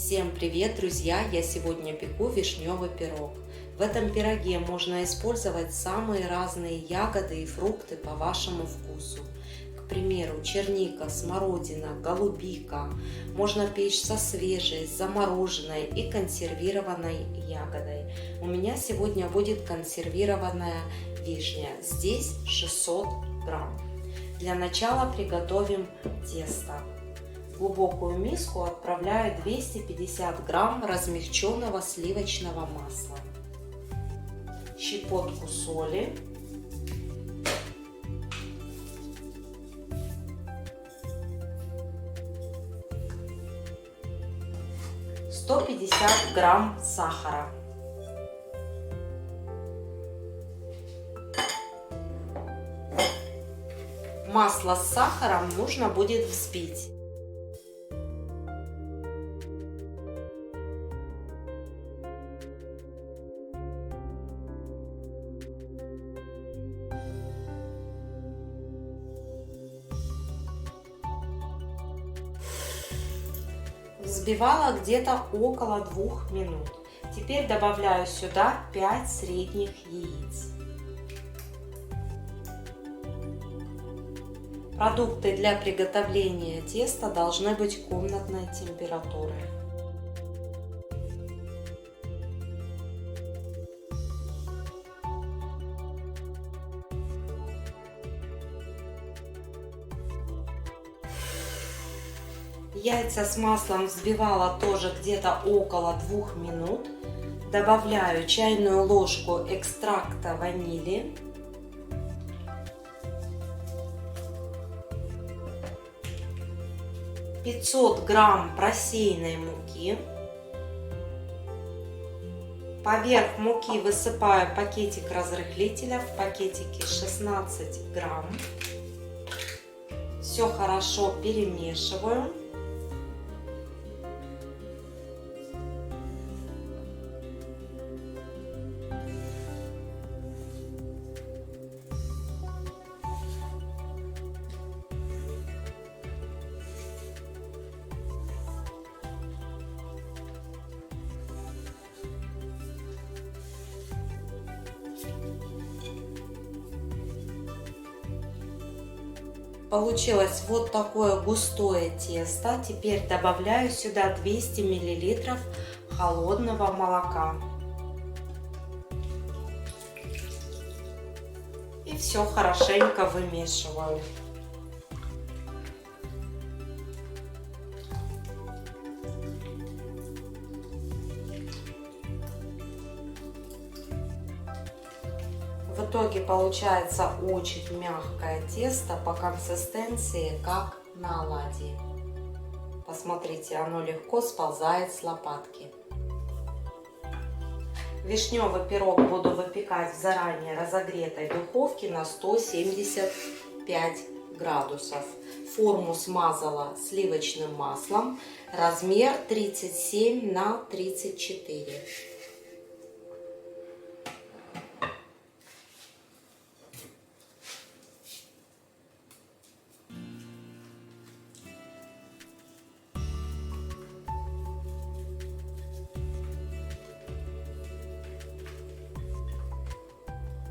Всем привет, друзья! Я сегодня пеку вишневый пирог. В этом пироге можно использовать самые разные ягоды и фрукты по вашему вкусу. К примеру, черника, смородина, голубика. Можно печь со свежей, замороженной и консервированной ягодой. У меня сегодня будет консервированная вишня. Здесь 600 грамм. Для начала приготовим тесто. В глубокую миску отправляю 250 грамм размягченного сливочного масла, щепотку соли, – 150 грамм сахара, масло с сахаром нужно будет взбить. Взбивала где-то около 2 минут. Теперь добавляю сюда 5 средних яиц. Продукты для приготовления теста должны быть комнатной температуры. Яйца с маслом взбивала тоже где-то около 2 минут. Добавляю чайную ложку экстракта ванили, – 500 грамм просеянной муки. Поверх муки высыпаю пакетик разрыхлителя, в пакетике 16 грамм. Все хорошо перемешиваю. Получилось вот такое густое тесто. Теперь добавляю сюда 200 мл холодного молока. И все хорошенько вымешиваю. В итоге получается очень мягкое тесто, по консистенции как на оладьи. Посмотрите, оно легко сползает с лопатки. Вишневый пирог буду выпекать в заранее разогретой духовке на 175 градусов. Форму смазала сливочным маслом, размер 37 на 34.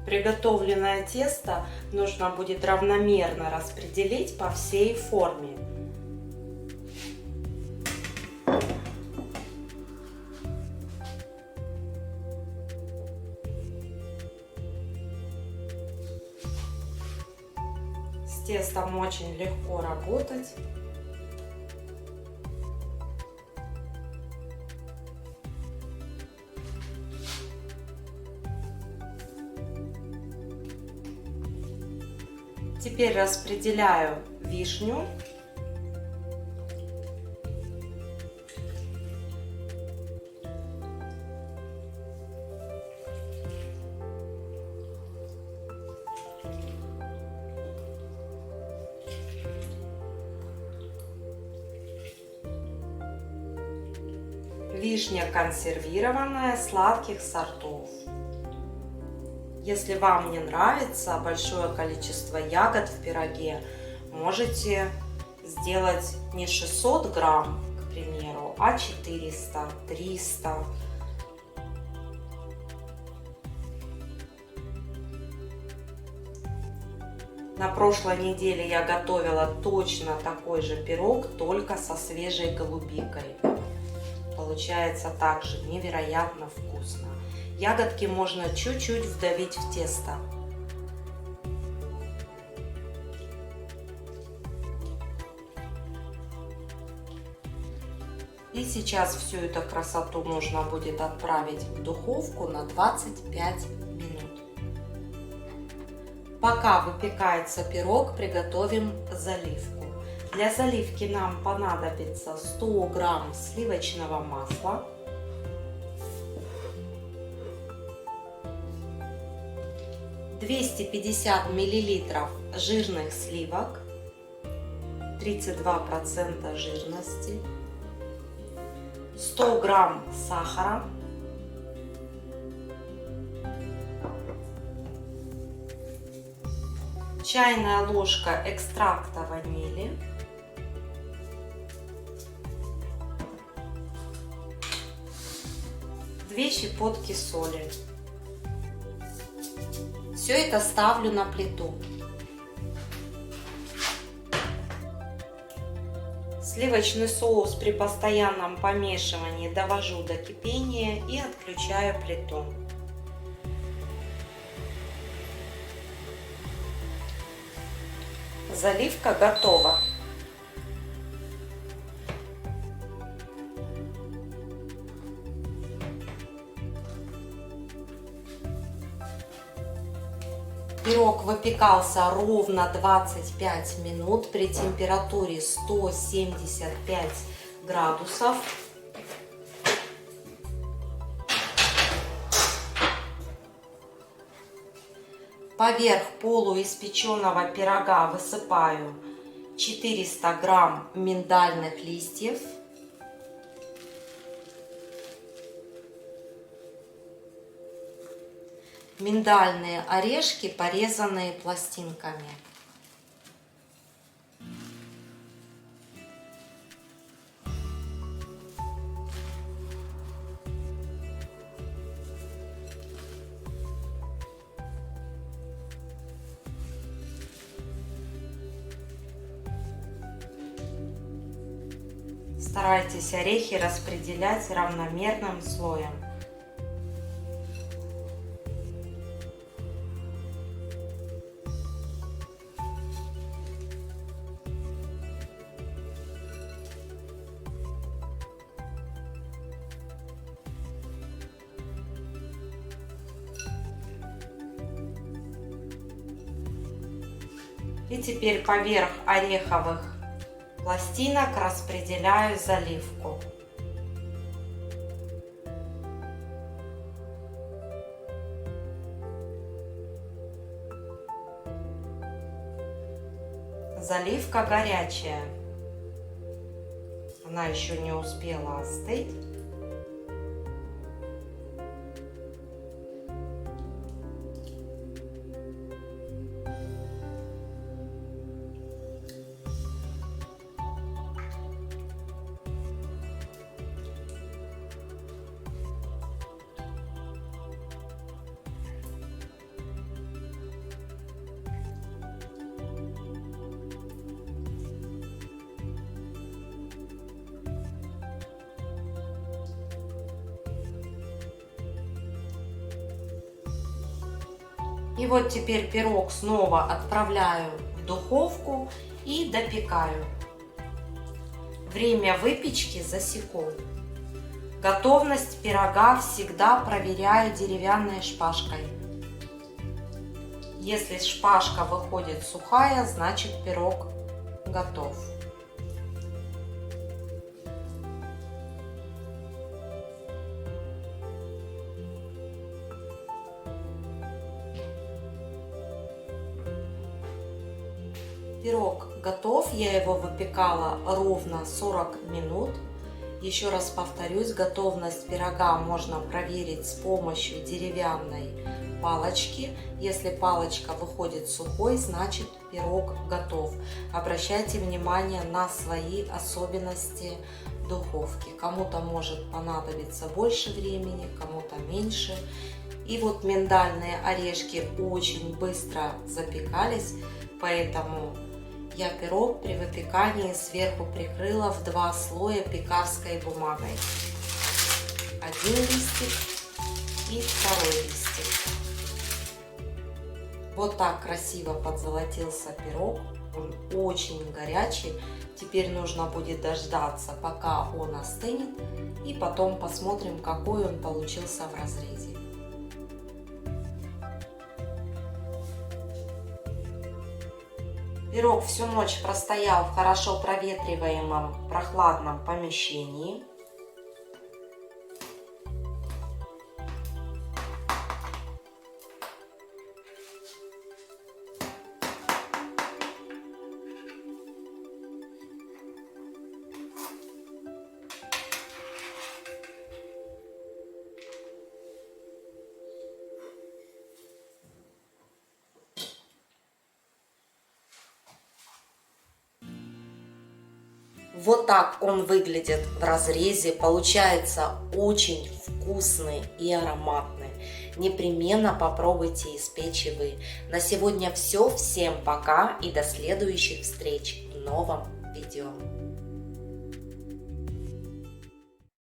Приготовленное тесто нужно будет равномерно распределить по всей форме. С тестом очень легко работать. Теперь распределяю вишню. Вишня консервированная, сладких сортов. Если вам не нравится большое количество ягод в пироге, можете сделать не 600 грамм, к примеру, а 400, 300. На прошлой неделе я готовила точно такой же пирог, только со свежей голубикой. Получается также невероятно вкусно. Ягодки можно чуть-чуть вдавить в тесто. И сейчас всю эту красоту нужно будет отправить в духовку на 25 минут. Пока выпекается пирог, приготовим заливку. Для заливки нам понадобится 100 грамм сливочного масла, 250 миллилитров жирных сливок, 32% жирности, 100 грамм сахара, чайная ложка экстракта ванили, две щепотки соли. Все это ставлю на плиту. Сливочный соус при постоянном помешивании довожу до кипения и отключаю плиту. Заливка готова. Пирог выпекался ровно 25 минут при температуре 175 градусов. Поверх полуиспеченного пирога высыпаю 400 грамм миндальных листьев, миндальные орешки, порезанные пластинками. Старайтесь орехи распределять равномерным слоем. И теперь поверх ореховых пластинок распределяю заливку. Заливка горячая, она еще не успела остыть. И вот теперь пирог снова отправляю в духовку и допекаю. Время выпечки засеку. Готовность пирога всегда проверяю деревянной шпажкой. Если шпажка выходит сухая, значит пирог готов. Пирог готов, я его выпекала ровно 40 минут. Еще раз повторюсь, готовность пирога можно проверить с помощью деревянной палочки. Если палочка выходит сухой, значит пирог готов. Обращайте внимание на свои особенности духовки. Кому-то может понадобиться больше времени, кому-то меньше. И вот миндальные орешки очень быстро запекались, поэтому я пирог при выпекании сверху прикрыла в 2 слоя пекарской бумагой. Один листик и второй листик. Вот так красиво подзолотился пирог. Он очень горячий. Теперь нужно будет дождаться, пока он остынет, и потом посмотрим, какой он получился в разрезе. Пирог всю ночь простоял в хорошо проветриваемом прохладном помещении. Вот так он выглядит в разрезе. Получается очень вкусный и ароматный. Непременно попробуйте испечь и вы. На сегодня все. Всем пока и до следующих встреч в новом видео.